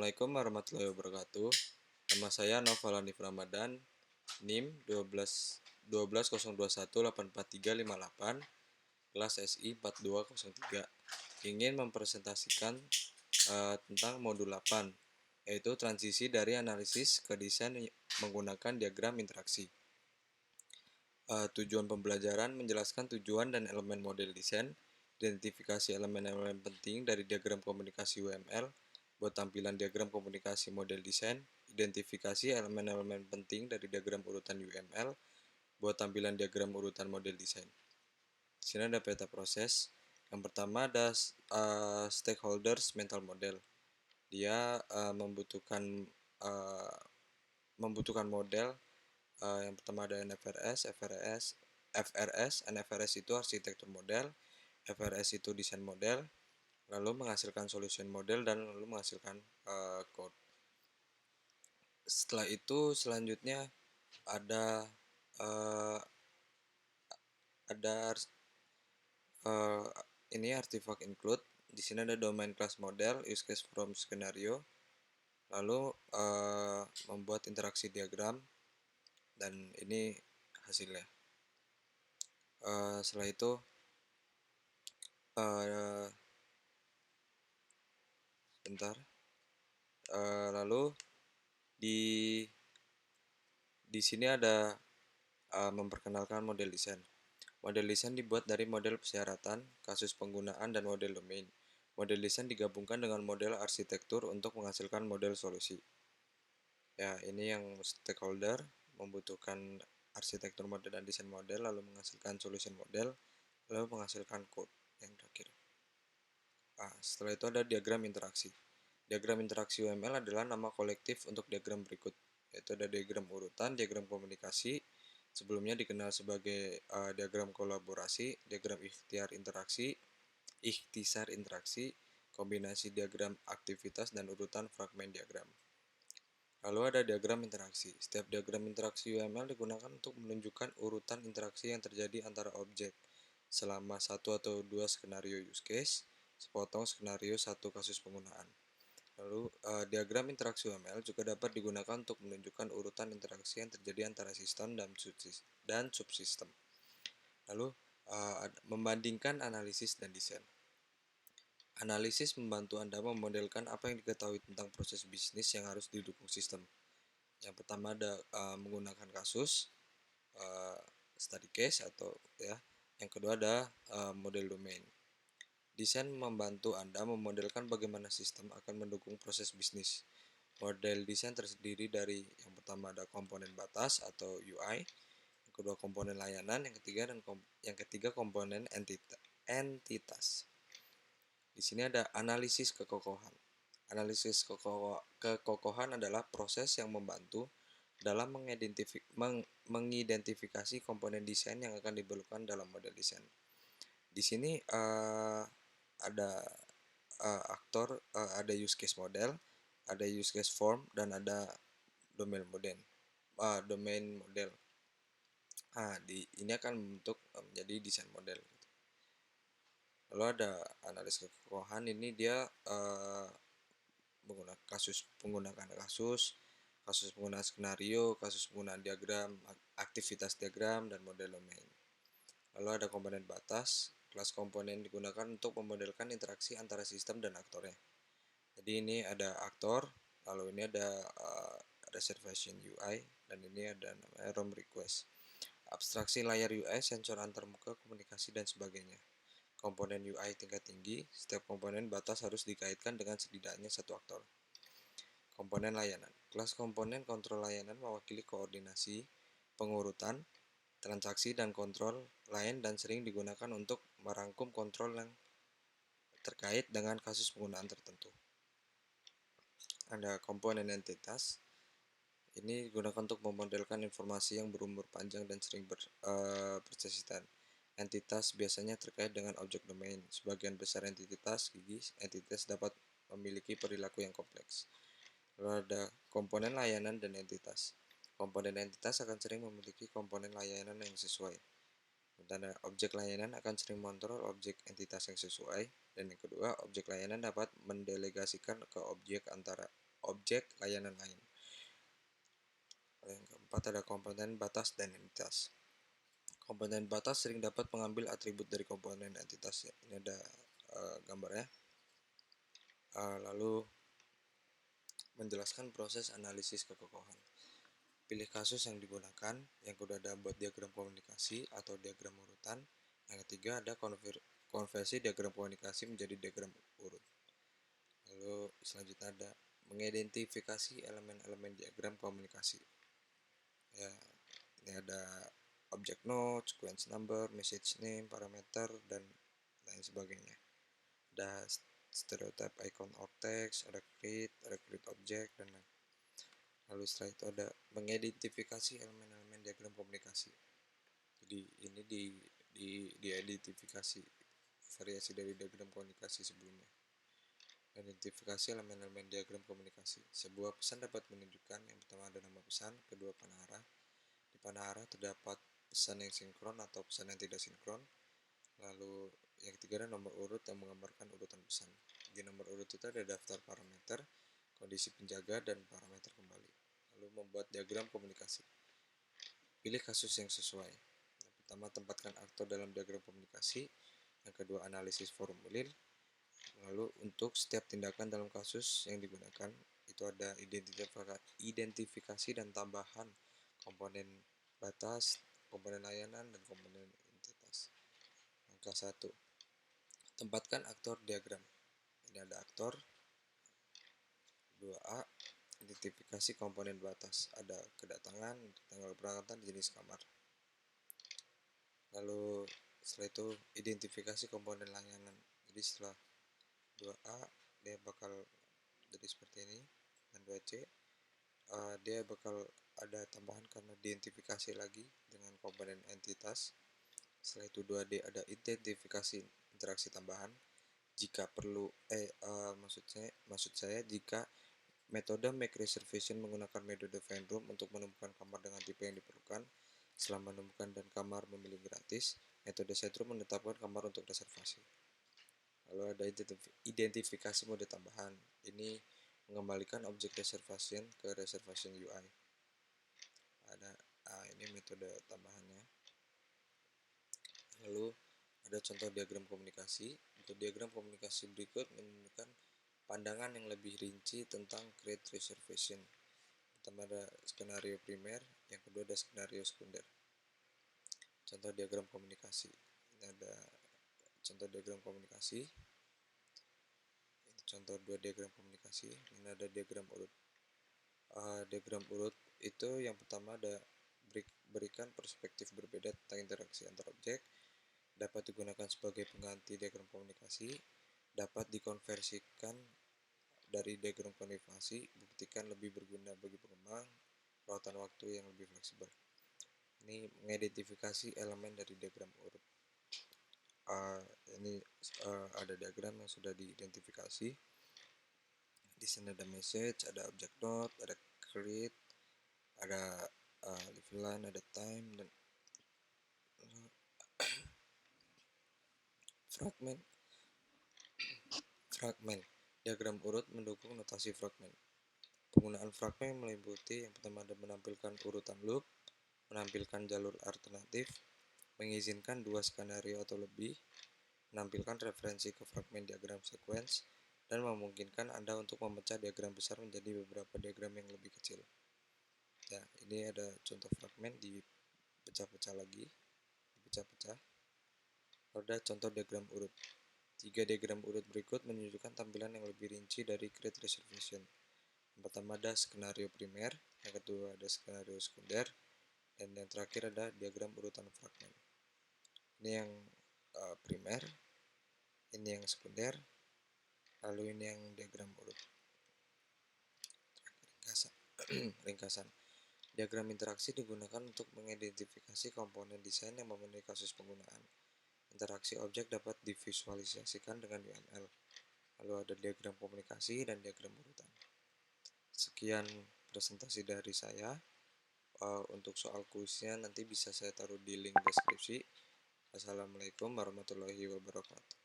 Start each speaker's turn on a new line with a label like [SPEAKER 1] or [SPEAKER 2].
[SPEAKER 1] Assalamualaikum warahmatullahi wabarakatuh. Nama saya Noval Hanif Ramadan, NIM 12 12021843558, kelas SI 4203. Ingin mempresentasikan tentang modul 8, yaitu transisi dari analisis ke desain menggunakan diagram interaksi. Tujuan pembelajaran menjelaskan tujuan dan elemen model desain, identifikasi elemen-elemen penting dari diagram komunikasi UML, buat tampilan diagram komunikasi model desain, identifikasi elemen-elemen penting dari diagram urutan UML, buat tampilan diagram urutan model desain. Di sini ada peta proses. Yang pertama ada stakeholders mental model. Dia membutuhkan model. Yang pertama ada NFRS, FRS, NFRS itu arsitektur model, FRS itu desain model, lalu menghasilkan solution model dan lalu menghasilkan code. Setelah itu selanjutnya ada ini artifact include. Di sini ada domain class model, use case from scenario, lalu membuat interaksi diagram, dan ini hasilnya. Setelah itu lalu di sini ada memperkenalkan model desain. Model desain dibuat dari model persyaratan, kasus penggunaan, dan model domain. Model desain digabungkan dengan model arsitektur untuk menghasilkan model solusi. Ya, ini yang stakeholder membutuhkan arsitektur model dan desain model, lalu menghasilkan solution model, lalu menghasilkan code yang terakhir. Setelah itu ada diagram interaksi. Diagram interaksi UML adalah nama kolektif untuk diagram berikut, yaitu ada diagram urutan, diagram komunikasi, sebelumnya dikenal sebagai diagram kolaborasi, diagram ikhtisar interaksi, kombinasi diagram aktivitas, dan urutan fragmen diagram. Lalu ada diagram interaksi. Setiap diagram interaksi UML digunakan untuk menunjukkan urutan interaksi yang terjadi antara objek selama satu atau dua skenario use case, sepotong skenario satu kasus penggunaan. Lalu diagram interaksi UML juga dapat digunakan untuk menunjukkan urutan interaksi yang terjadi antara sistem dan subsistem. Lalu membandingkan analisis dan desain. Analisis membantu Anda memodelkan apa yang diketahui tentang proses bisnis yang harus didukung sistem. Yang pertama ada menggunakan kasus, study case atau ya. Yang kedua ada model domain. Desain membantu Anda memodelkan bagaimana sistem akan mendukung proses bisnis. Model desain terdiri dari yang pertama ada komponen batas atau UI, yang kedua komponen layanan, yang ketiga komponen entitas. Di sini ada analisis kekokohan. Analisis kekokohan adalah proses yang membantu dalam mengidentifikasi komponen desain yang akan diperlukan dalam model desain. Di sini ada ada use case model, ada use case form, dan ada domain model. Ini akan membentuk menjadi desain model. Lalu ada analis kekokohan, ini dia menggunakan kasus penggunaan skenario, kasus penggunaan diagram, aktivitas diagram, dan model domain. Lalu ada komponen batas. Kelas komponen digunakan untuk memodelkan interaksi antara sistem dan aktornya. Jadi ini ada aktor, lalu ini ada reservation UI, dan ini ada namanya ROM request. Abstraksi layar UI, sensor antarmuka, komunikasi, dan sebagainya. Komponen UI tingkat tinggi, setiap komponen batas harus dikaitkan dengan setidaknya satu aktor. Komponen layanan. Kelas komponen kontrol layanan mewakili koordinasi, pengurutan, transaksi, dan kontrol lain dan sering digunakan untuk merangkum kontrol yang terkait dengan kasus penggunaan tertentu. Ada komponen entitas. Ini digunakan untuk memodelkan informasi yang berumur panjang dan sering persisten. Entitas biasanya terkait dengan objek domain. Sebagian besar entitas dapat memiliki perilaku yang kompleks. Lalu ada komponen layanan dan entitas. Komponen entitas akan sering memiliki komponen layanan yang sesuai. Dan objek layanan akan sering mengontrol objek entitas yang sesuai. Dan yang kedua, objek layanan dapat mendelegasikan ke objek antara objek, layanan lain. Yang keempat ada komponen batas dan entitas. Komponen batas sering dapat mengambil atribut dari komponen entitas. Ini ada gambarnya. Lalu menjelaskan proses analisis kekokohan. Pilih kasus yang digunakan. Yang kedua ada buat diagram komunikasi atau diagram urutan. Yang ketiga ada konversi diagram komunikasi menjadi diagram urut. Lalu selanjutnya ada mengidentifikasi elemen-elemen diagram komunikasi. Ya, ini ada object node, sequence number, message name, parameter, dan lain sebagainya. Ada stereotype icon or text, ada create object, dan lain. Lalu setelah itu ada mengidentifikasi elemen-elemen diagram komunikasi. Jadi ini diidentifikasi variasi dari diagram komunikasi sebelumnya. Identifikasi elemen-elemen diagram komunikasi. Sebuah pesan dapat menunjukkan yang pertama ada nama pesan, kedua panah arah. Di panah arah terdapat pesan yang sinkron atau pesan yang tidak sinkron. Lalu yang ketiga ada nomor urut yang menggambarkan urutan pesan. Di nomor urut itu ada daftar parameter, kondisi penjaga, dan parameter kembali. Lalu membuat diagram komunikasi. Pilih kasus yang sesuai. Yang pertama tempatkan aktor dalam diagram komunikasi. Yang kedua analisis formulir. Lalu untuk setiap tindakan dalam kasus yang digunakan itu ada identifikasi dan tambahan komponen batas, komponen layanan, dan komponen entitas. Langkah 1. Tempatkan aktor diagram. Ini ada aktor. 2A. Identifikasi komponen batas. Ada kedatangan, tanggal keberangkatan, jenis kamar. Lalu setelah itu identifikasi komponen layanan. Jadi setelah 2A dia bakal jadi seperti ini, dan 2C dia bakal ada tambahan karena diidentifikasi lagi dengan komponen entitas. Setelah itu 2D ada identifikasi interaksi tambahan. Jika perlu maksud saya jika metode make reservation menggunakan metode find room untuk menemukan kamar dengan tipe yang diperlukan. Setelah menemukan dan kamar memilih gratis, metode set room menetapkan kamar untuk reservasi. Lalu ada identifikasi mode tambahan. Ini mengembalikan objek reservation ke reservation UI. Ini metode tambahannya. Lalu ada contoh diagram komunikasi. Untuk diagram komunikasi berikut menunjukkan pandangan yang lebih rinci tentang create reservation. Pertama ada skenario primer, yang kedua ada skenario sekunder. Contoh diagram komunikasi. Ini ada contoh diagram komunikasi. Ini contoh dua diagram komunikasi. Ini ada diagram urut. Diagram urut itu yang pertama ada berikan perspektif berbeda tentang interaksi antar objek, dapat digunakan sebagai pengganti diagram komunikasi, dapat dikonversikan dari diagram komunikasi, buktikan lebih berguna bagi pengembang, perawatan waktu yang lebih fleksibel. Ini mengidentifikasi elemen dari diagram urut. Ini ada diagram yang sudah diidentifikasi. Di sini ada message, ada object node, ada create, ada live line, ada time, dan fragment. Diagram urut mendukung notasi fragment. Penggunaan fragment meliputi yang pertama ada menampilkan urutan loop, menampilkan jalur alternatif, mengizinkan dua skenario atau lebih, menampilkan referensi ke fragmen diagram sequence, dan memungkinkan Anda untuk memecah diagram besar menjadi beberapa diagram yang lebih kecil. Ya, ini ada contoh fragmen dipecah-pecah lagi, dipecah-pecah. Ada contoh diagram urut. 3 diagram urut berikut menunjukkan tampilan yang lebih rinci dari create reservation. Yang pertama ada skenario primer, yang kedua ada skenario sekunder, dan yang terakhir ada diagram urutan fragmen. Ini yang primer, ini yang sekunder, lalu ini yang diagram urut. Ringkasan. Diagram interaksi digunakan untuk mengidentifikasi komponen desain yang memenuhi kasus penggunaan. Interaksi objek dapat divisualisasikan dengan UML. Lalu ada diagram komunikasi dan diagram urutan. Sekian presentasi dari saya. Untuk soal kuisnya nanti bisa saya taruh di link deskripsi. Assalamualaikum warahmatullahi wabarakatuh.